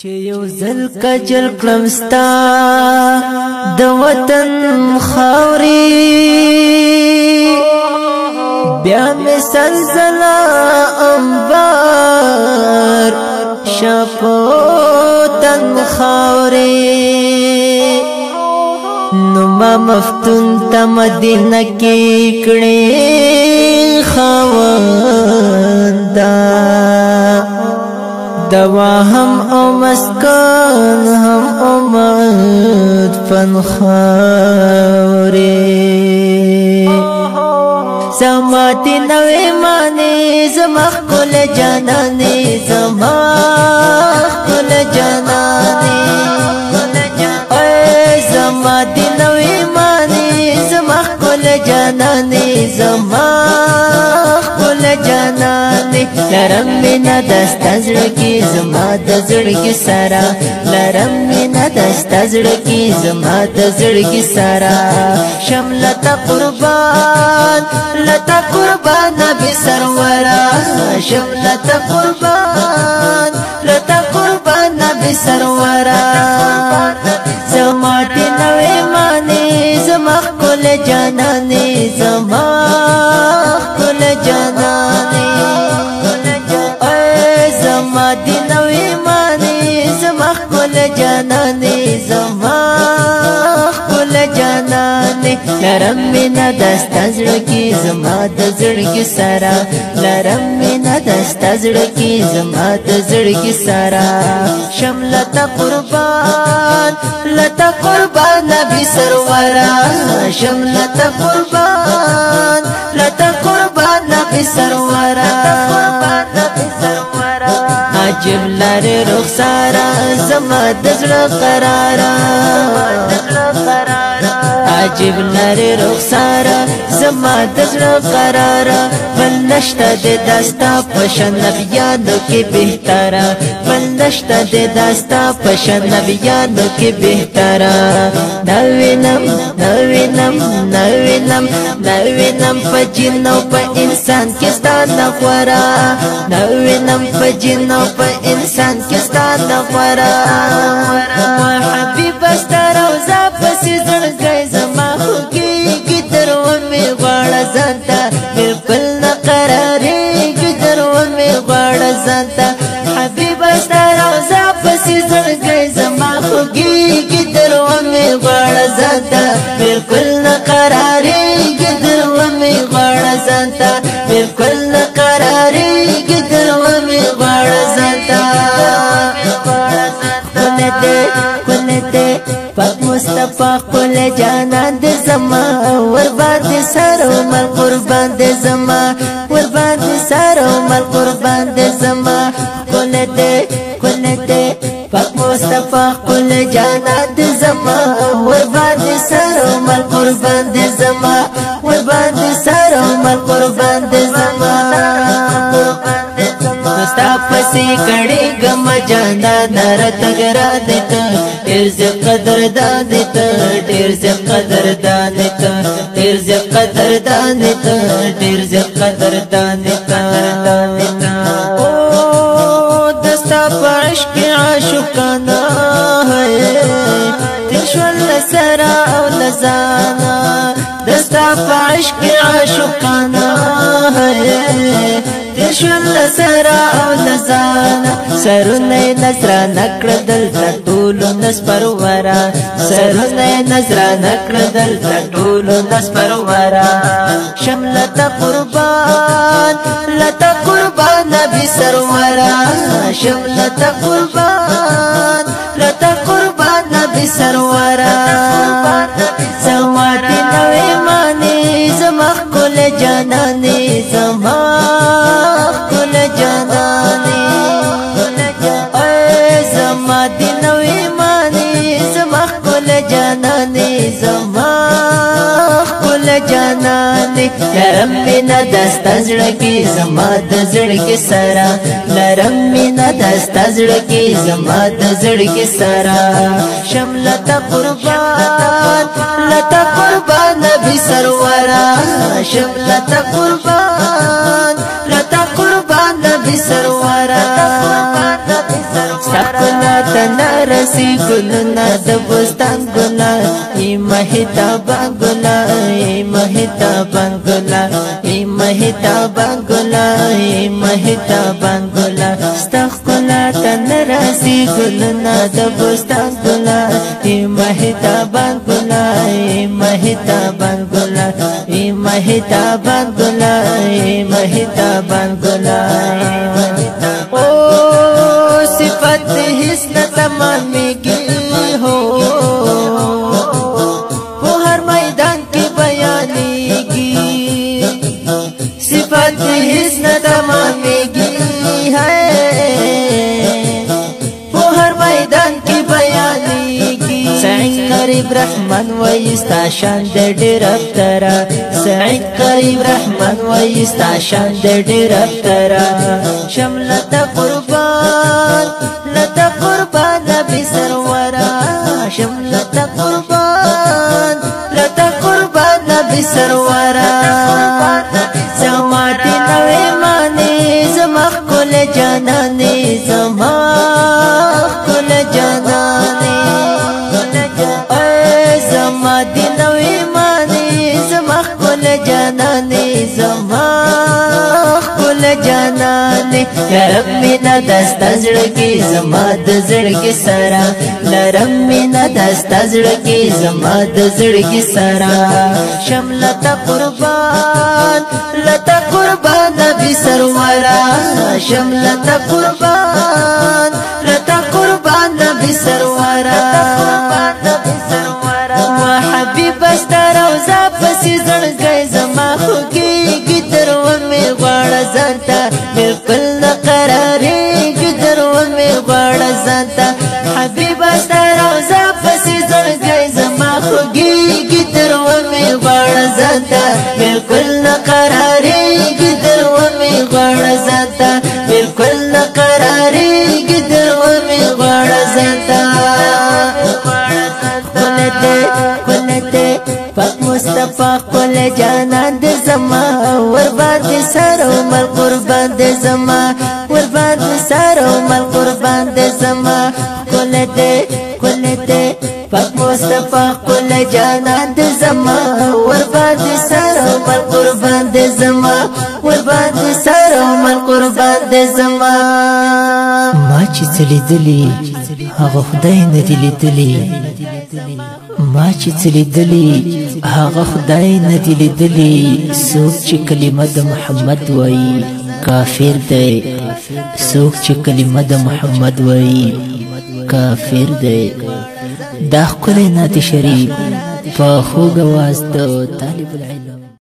چې یو ځل کجل کړمستا د وطن خاوري بیا مې سلزله انبار شپو تن خاوري نو ما مفتون تا مدینه کې کړې خواندا دوا هم او مسکن هم امد فن خاوري زماتی نوی مانی زمخ کل جانانی زمخ کل جانانی زماتی نوی مانی زمخ کل جانانی زمخ کل جانانی لرم مینا دستا زړکی زما د زړکی سارا لرم مینا دستا زړکی زما د زړکی سارا شملتا قربان لتا قربان نبی سرورا شملتا قربان لتا قربان نبی سرورا زماتی نوی مانی زمخ کل جانانی زمخ کل جانانی زماتی نوی مانی زمخ کل جانانی زمخ کل جانانی لرم مینا دستا زړکی زما د زړکی سارا لرم مینا دستا زړکی زما د زړکی سارا شملتا قربان لتا قربان نبی سرورا شملتا قربان لتا قربان نبی سرورا عجب لاره رخسارا زما د زړه قرارا عجب لاره رخسارا زما د زړه قرارا بل نشته د داستا پشن نبیانو کې بهتره بل نشته د داستا پشن نبیانو کې بهتره نوینم نوینم نوینم نوینم په جنو په انسان کې ستانه غورا نوینم په جنو په انسان کې ستانه غورا حبیب استروزا پسې زړګی زما خوږیږي تر ومې غواړه ځانته بالکل نه قرارېږي تر ومې غواړه ځانته حبیب استروزا پسې زړګی زما خوږیږي تر ومې غواړه ځانته بالکل نه قرارېږي تر ومې غواړه ځانته بالکل نه قرارېږي تر ومې غواړه ځانته پاک مصطفی خپل جانان دې زما ور باندې سر عمر قربان دې زما ور باندې سر عمر قربان دې زما کولته پاک مصطفی خپل جانان دې زما ور باندې سر عمر قربان دې زما ور باندې سر عمر قربان دې زما ستا پسې کړي غم جانا نر تګرا دې ډېر زه قدر دان ته ډېر زه قدر دان ته ډېر زه قدر دان ته ډېر زه قدر دان ته او دستا پرش کې عاشقانا ہے تشول سرا او لزانا دستا پرش کې عاشقانا ہے تشول سرا او لزانا سرونه نظر نکړه دلته ټول نس پرورا سرونه نظر نکړه دلته ټول نس پرورا شملتا قربان لتا قربان نبی سرورا شملتا قربان لتا قربان نبی سرورا زماتی نوی مانی زمخ کل جانانی زمخ کل جانانی زماتی نوی مانی زمخ کل جانانی زمخ کل جانانی لرم مینا دستا زړکی زما د زړکی سارا لرم مینا دستا زړکی زما د زړکی سارا شملتا قربان لتا قربان نبی سرورا شملتا قربان لتا قربان نبی سرورا سکلا تنرسی گلنا د بستان گلا ای مهتابان گلا ای مهتابان گلا ای مهتابان گلا ای مهتابان گلا سکلا تنرسی گلنا د بستان گلا ای مهتابان گلا ای مهتابان گلا ای مهتابان گلا ای مهتابان گلا صفت حسن تمامیگی ہو وہ ہر میدان کی بیانیگی صفت حسن تمامیگی ہے وہ ہر میدان کی بیانیگی سعید قریب رحمان ویستا شان ډېر افترا سعید قریب رحمان ویستا شان ډېر افترا شملت قربان لتا قربان نبی سرورا شملت قربان لتا قربان نبی سرورا زماتی نوی مانی زمخ کل جانانی زمخ کل جانانی زماتی نوی مانی زمخ کل جانانی زمخ کل جانانی لرم مینا دستا زړګي زما د زړګي سرا لرم مینا دستا زړګي زما د زړګي سرا شملتا قربان لتا قربان نبی سرورا شملتا قربان لتا قربان نبی سرورا ما حبیب استر او ز پسې زړګي زما خوږي ګتر و می غواړه ځانته بالکل نقراري ګتر و می غواړه ځانته حبیب استر او ز پسې زړګي زما خوږي ګتر و می غواړه ځانته بالکل نقراري ګتر و می غواړه ځانته بالکل نقراري ګتر و می غواړه ځانته پاک مصطفی کل جانان د زما ور باندې سر او مل قربان د زما ور باندې سر او مل قربان د زما کل دې پاک مصطفی کل جانان د زما ور باندې سر او مل قربان د زما ور باندې سر او مل قربان د زما ما چې لیدلی هغه خدای نه دی لیدلی ما چې لیدلی هغه خدای نه دی لیدلی څوک چې کلمه د محمد وایي کافر دی څوک چې کلمه د محمد وایي کافر دی دا ښکلی نعت شریف په خوږ اواز د طالب العلم